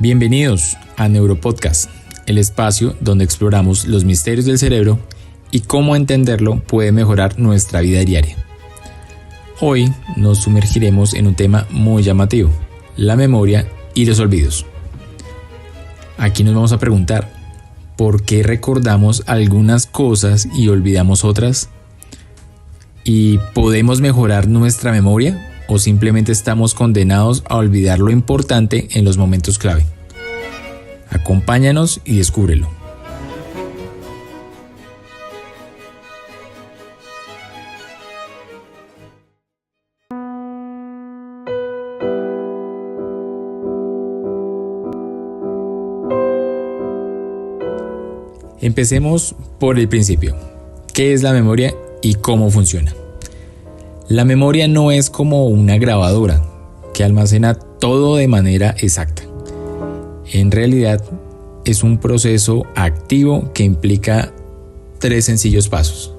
Bienvenidos a Neuropodcast, el espacio donde exploramos los misterios del cerebro y cómo entenderlo puede mejorar nuestra vida diaria. Hoy nos sumergiremos en un tema muy llamativo, la memoria y los olvidos. Aquí nos vamos a preguntar, ¿por qué recordamos algunas cosas y olvidamos otras? ¿Y podemos mejorar nuestra memoria o simplemente estamos condenados a olvidar lo importante en los momentos clave? Acompáñanos y descúbrelo. Empecemos por el principio. ¿Qué es la memoria y cómo funciona? La memoria no es como una grabadora que almacena todo de manera exacta. En realidad, es un proceso activo que implica 3 sencillos pasos: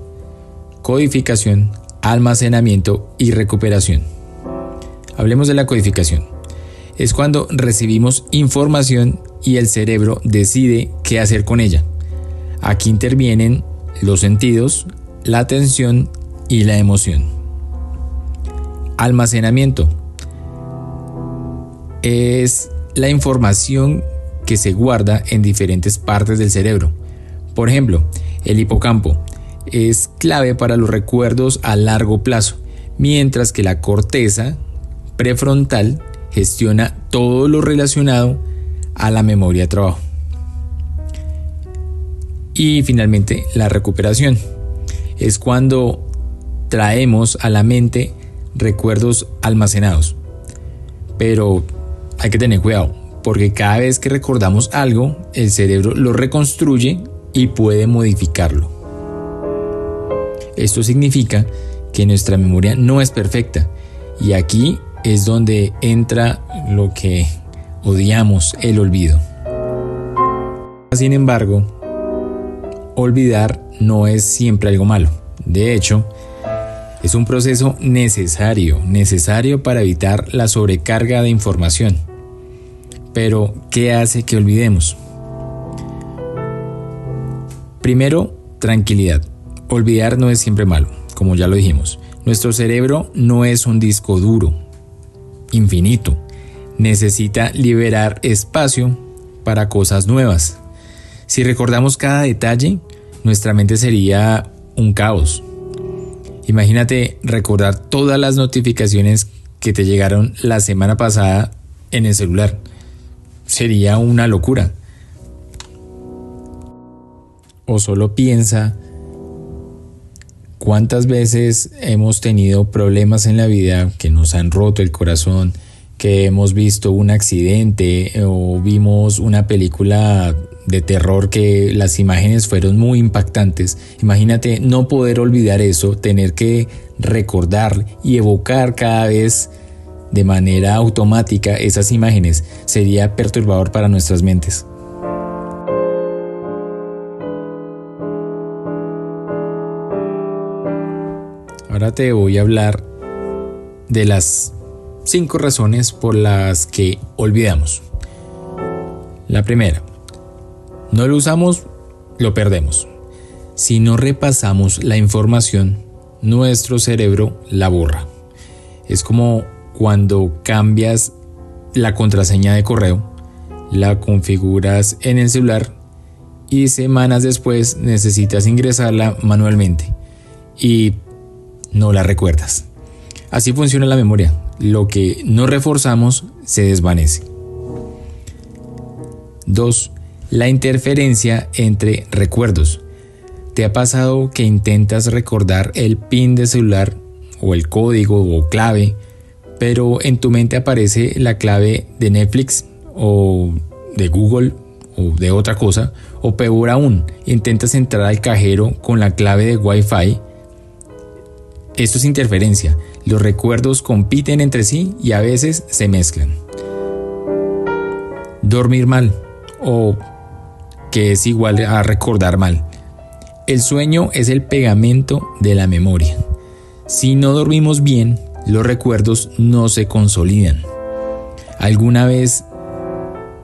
codificación, almacenamiento y recuperación. Hablemos de la codificación. Es cuando recibimos información y el cerebro decide qué hacer con ella. Aquí intervienen los sentidos, la atención y la emoción. Almacenamiento es la información que se guarda en diferentes partes del cerebro. Por ejemplo, el hipocampo es clave para los recuerdos a largo plazo, mientras que la corteza prefrontal gestiona todo lo relacionado a la memoria de trabajo. Y finalmente, la recuperación es cuando traemos a la mente recuerdos almacenados. Pero hay que tener cuidado, porque cada vez que recordamos algo, el cerebro lo reconstruye y puede modificarlo. Esto significa que nuestra memoria no es perfecta, y aquí es donde entra lo que odiamos, el olvido. Sin embargo, olvidar no es siempre algo malo. De hecho, es un proceso necesario para evitar la sobrecarga de información. Pero, ¿qué hace que olvidemos? Primero, tranquilidad. Olvidar no es siempre malo, como ya lo dijimos. Nuestro cerebro no es un disco duro, infinito. Necesita liberar espacio para cosas nuevas. Si recordamos cada detalle, nuestra mente sería un caos. Imagínate recordar todas las notificaciones que te llegaron la semana pasada en el celular. Sería una locura. O solo piensa cuántas veces hemos tenido problemas en la vida que nos han roto el corazón, que hemos visto un accidente o vimos una película de terror que las imágenes fueron muy impactantes. Imagínate no poder olvidar eso, tener que recordar y evocar cada vez de manera automática esas imágenes. Sería perturbador para nuestras mentes. Ahora te voy a hablar de las 5 razones por las que olvidamos. La primera: no lo usamos, lo perdemos. Si no repasamos la información, nuestro cerebro la borra. Es como cuando cambias la contraseña de correo, la configuras en el celular y semanas después necesitas ingresarla manualmente y no la recuerdas. Así funciona la memoria. Lo que no reforzamos se desvanece. 2. La interferencia entre recuerdos. ¿Te ha pasado que intentas recordar el PIN de celular o el código o clave, pero en tu mente aparece la clave de Netflix o de Google o de otra cosa? O peor aún, intentas entrar al cajero con la clave de Wi-Fi. Esto es interferencia. Los recuerdos compiten entre sí y a veces se mezclan. Dormir mal, o que es igual a recordar mal. El sueño es el pegamento de la memoria. Si no dormimos bien, los recuerdos no se consolidan. ¿Alguna vez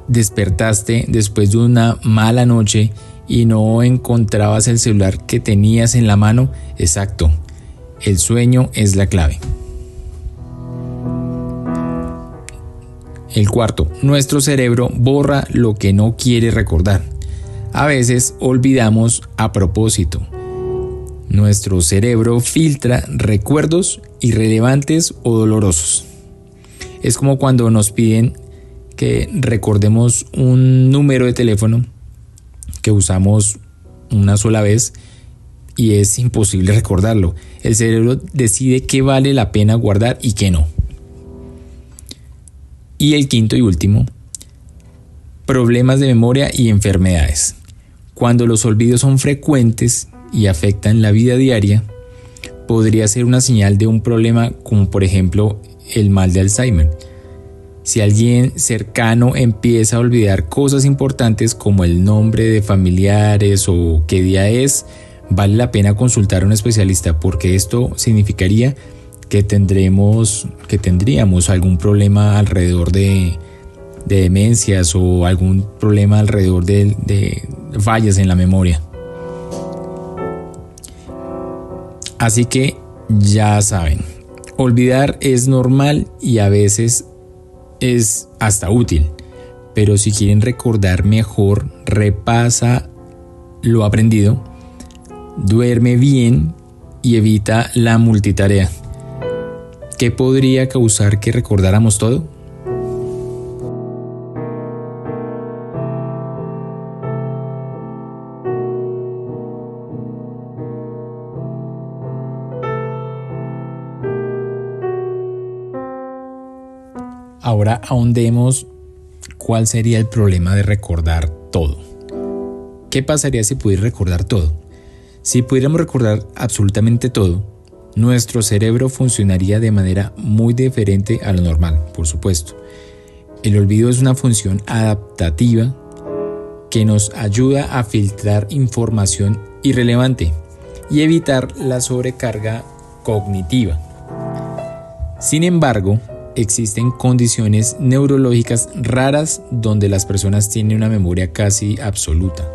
despertaste después de una mala noche y no encontrabas el celular que tenías en la mano. Exacto, el sueño es la clave. El cuarto, nuestro cerebro borra lo que no quiere recordar. A veces olvidamos a propósito. Nuestro cerebro filtra recuerdos irrelevantes o dolorosos. Es como cuando nos piden que recordemos un número de teléfono que usamos una sola vez y es imposible recordarlo. El cerebro decide qué vale la pena guardar y qué no. Y el quinto y último, problemas de memoria y enfermedades. Cuando los olvidos son frecuentes y afectan la vida diaria, podría ser una señal de un problema como por ejemplo el mal de Alzheimer. Si alguien cercano empieza a olvidar cosas importantes como el nombre de familiares o qué día es, vale la pena consultar a un especialista porque esto significaría que tendríamos algún problema alrededor de demencias o algún problema alrededor de fallas en la memoria. Así que ya saben, olvidar es normal y a veces es hasta útil, pero si quieren recordar mejor, repasa lo aprendido, duerme bien y evita la multitarea. ¿Qué podría causar que recordáramos todo? Ahora ahondemos cuál sería el problema de recordar todo. ¿Qué pasaría si pudiera recordar todo? Si pudiéramos recordar absolutamente todo, nuestro cerebro funcionaría de manera muy diferente a lo normal, por supuesto. El olvido es una función adaptativa que nos ayuda a filtrar información irrelevante y evitar la sobrecarga cognitiva. Sin embargo, existen condiciones neurológicas raras donde las personas tienen una memoria casi absoluta.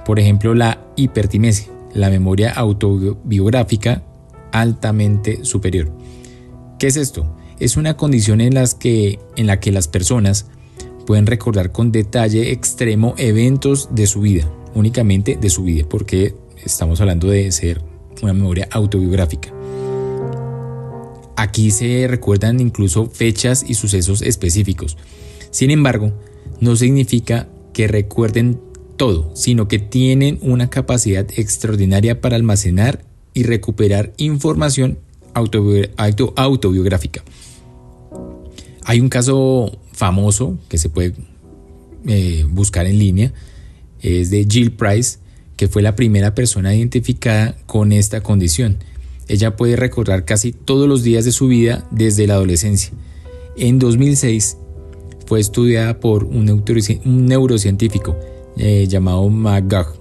Por ejemplo, la hipertimesia, la memoria autobiográfica altamente superior. ¿Qué es esto? Es una condición en la que las personas pueden recordar con detalle extremo eventos de su vida, únicamente de su vida, porque estamos hablando de ser una memoria autobiográfica. Aquí se recuerdan incluso fechas y sucesos específicos. Sin embargo, no significa que recuerden todo, sino que tienen una capacidad extraordinaria para almacenar y recuperar información autobiográfica. Hay un caso famoso que se puede buscar en línea, es de Jill Price, que fue la primera persona identificada con esta condición. Ella puede recordar casi todos los días de su vida desde la adolescencia. En 2006 fue estudiada por un neurocientífico llamado McGurk,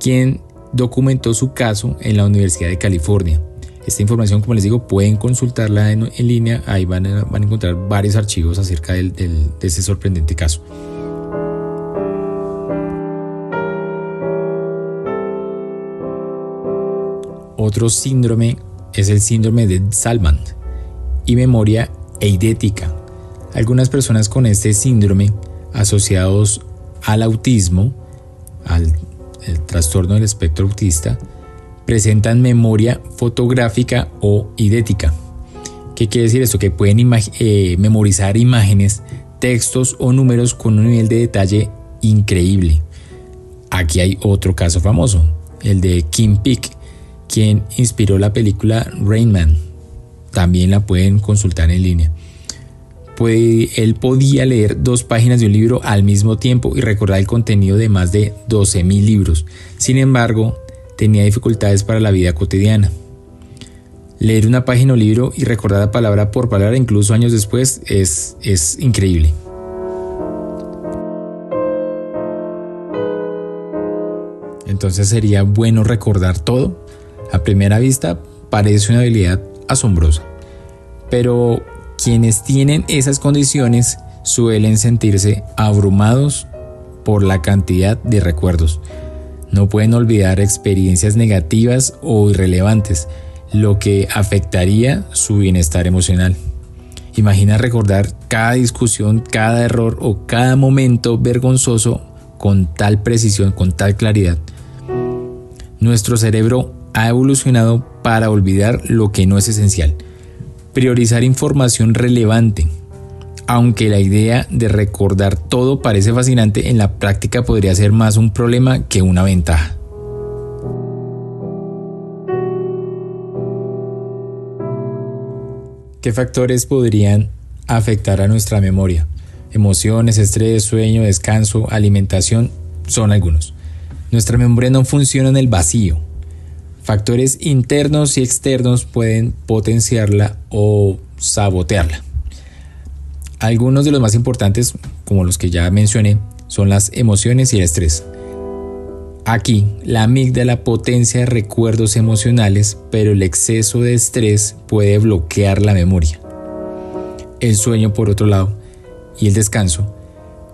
quien documentó su caso en la Universidad de California. Esta información, como les digo, pueden consultarla en línea. Ahí van a encontrar varios archivos acerca de ese sorprendente caso. Otro síndrome es el síndrome de Salmond y memoria eidética. Algunas personas con este síndrome, asociados al autismo, el trastorno del espectro autista, presentan memoria fotográfica o eidética. ¿Qué quiere decir esto? Que pueden memorizar imágenes, textos o números con un nivel de detalle increíble. Aquí hay otro caso famoso, el de Kim Peek, quien inspiró la película Rain Man. También la pueden consultar en línea. Él podía leer 2 páginas de un libro al mismo tiempo y recordar el contenido de más de 12,000 libros. Sin embargo, tenía dificultades para la vida cotidiana. Leer una página o libro y recordar palabra por palabra, incluso años después, es increíble. Entonces sería bueno recordar todo. A primera vista parece una habilidad asombrosa, pero quienes tienen esas condiciones suelen sentirse abrumados por la cantidad de recuerdos. No pueden olvidar experiencias negativas o irrelevantes, lo que afectaría su bienestar emocional. Imagina recordar cada discusión, cada error o cada momento vergonzoso con tal precisión, con tal claridad. Nuestro cerebro ha evolucionado para olvidar lo que no es esencial, priorizar información relevante. Aunque la idea de recordar todo parece fascinante, en la práctica podría ser más un problema que una ventaja. ¿Qué factores podrían afectar a nuestra memoria? Emociones, estrés, sueño, descanso, alimentación son algunos. Nuestra memoria no funciona en el vacío. Factores internos y externos pueden potenciarla o sabotearla. Algunos de los más importantes, como los que ya mencioné, son las emociones y el estrés. Aquí, la amígdala potencia recuerdos emocionales, pero el exceso de estrés puede bloquear la memoria. El sueño, por otro lado, y el descanso.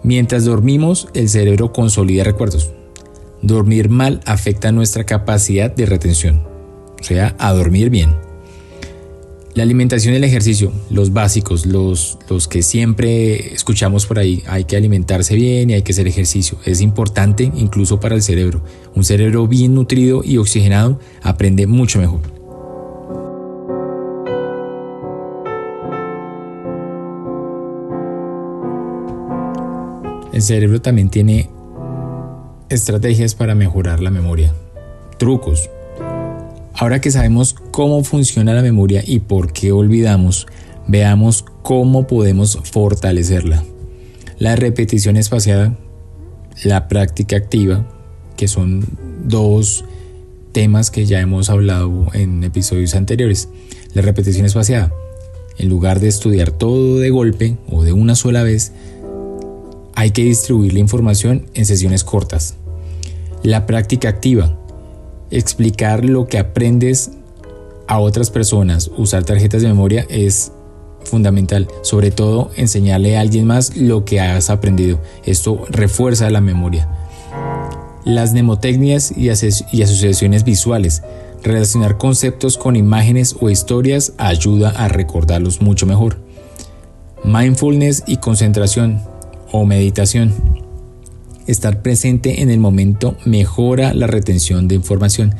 Mientras dormimos, el cerebro consolida recuerdos. Dormir mal afecta nuestra capacidad de retención, o sea, a dormir bien. La alimentación y el ejercicio, los básicos, los que siempre escuchamos por ahí, hay que alimentarse bien y hay que hacer ejercicio. Es importante incluso para el cerebro. Un cerebro bien nutrido y oxigenado aprende mucho mejor. El cerebro también tiene estrategias para mejorar la memoria, trucos. Ahora que sabemos cómo funciona la memoria y por qué olvidamos, veamos cómo podemos fortalecerla. La repetición espaciada, la práctica activa, que son dos temas que ya hemos hablado en episodios anteriores. La repetición espaciada, en lugar de estudiar todo de golpe o de una sola vez, hay que distribuir la información en sesiones cortas. La práctica activa, explicar lo que aprendes a otras personas, usar tarjetas de memoria es fundamental, sobre todo enseñarle a alguien más lo que has aprendido. Esto refuerza la memoria. Las mnemotecnias y asociaciones visuales, relacionar conceptos con imágenes o historias ayuda a recordarlos mucho mejor. Mindfulness y concentración o meditación. Estar presente en el momento mejora la retención de información.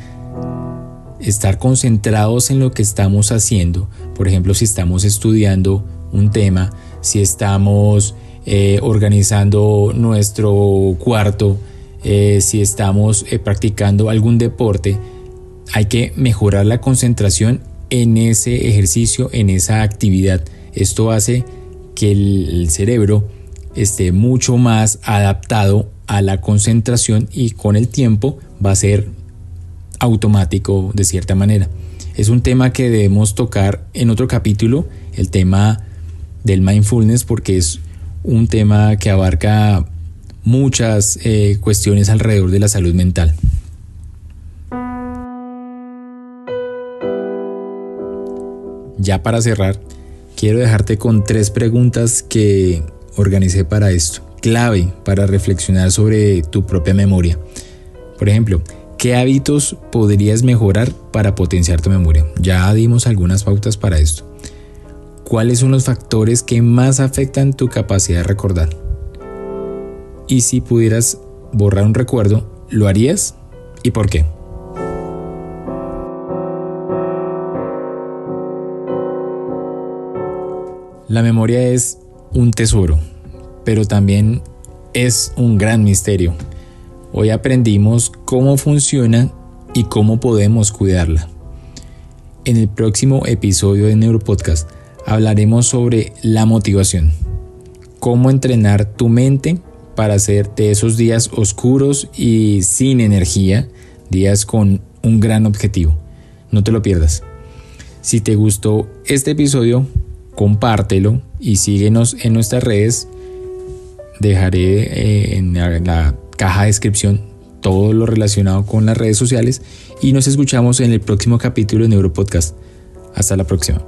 Estar concentrados en lo que estamos haciendo, por ejemplo, si estamos estudiando un tema, si estamos organizando nuestro cuarto, si estamos practicando algún deporte, hay que mejorar la concentración en ese ejercicio, en esa actividad. Esto hace que el cerebro esté mucho más adaptado a la concentración y con el tiempo va a ser automático de cierta manera. Es un tema que debemos tocar en otro capítulo, el tema del mindfulness, porque es un tema que abarca muchas cuestiones alrededor de la salud mental. Ya para cerrar, quiero dejarte con 3 preguntas que organicé para esto, clave para reflexionar sobre tu propia memoria. Por ejemplo, ¿qué hábitos podrías mejorar para potenciar tu memoria? Ya dimos algunas pautas para esto. ¿Cuáles son los factores que más afectan tu capacidad de recordar? Y si pudieras borrar un recuerdo, ¿lo harías? ¿Y por qué? La memoria es un tesoro, pero también es un gran misterio. Hoy aprendimos cómo funciona y cómo podemos cuidarla. En el próximo episodio de Neuropodcast hablaremos sobre la motivación, cómo entrenar tu mente para hacer de esos días oscuros y sin energía, días con un gran objetivo. No te lo pierdas. Si te gustó este episodio, compártelo y síguenos en nuestras redes. Dejaré en la caja de descripción todo lo relacionado con las redes sociales y nos escuchamos en el próximo capítulo de Neuropodcast. Hasta la próxima.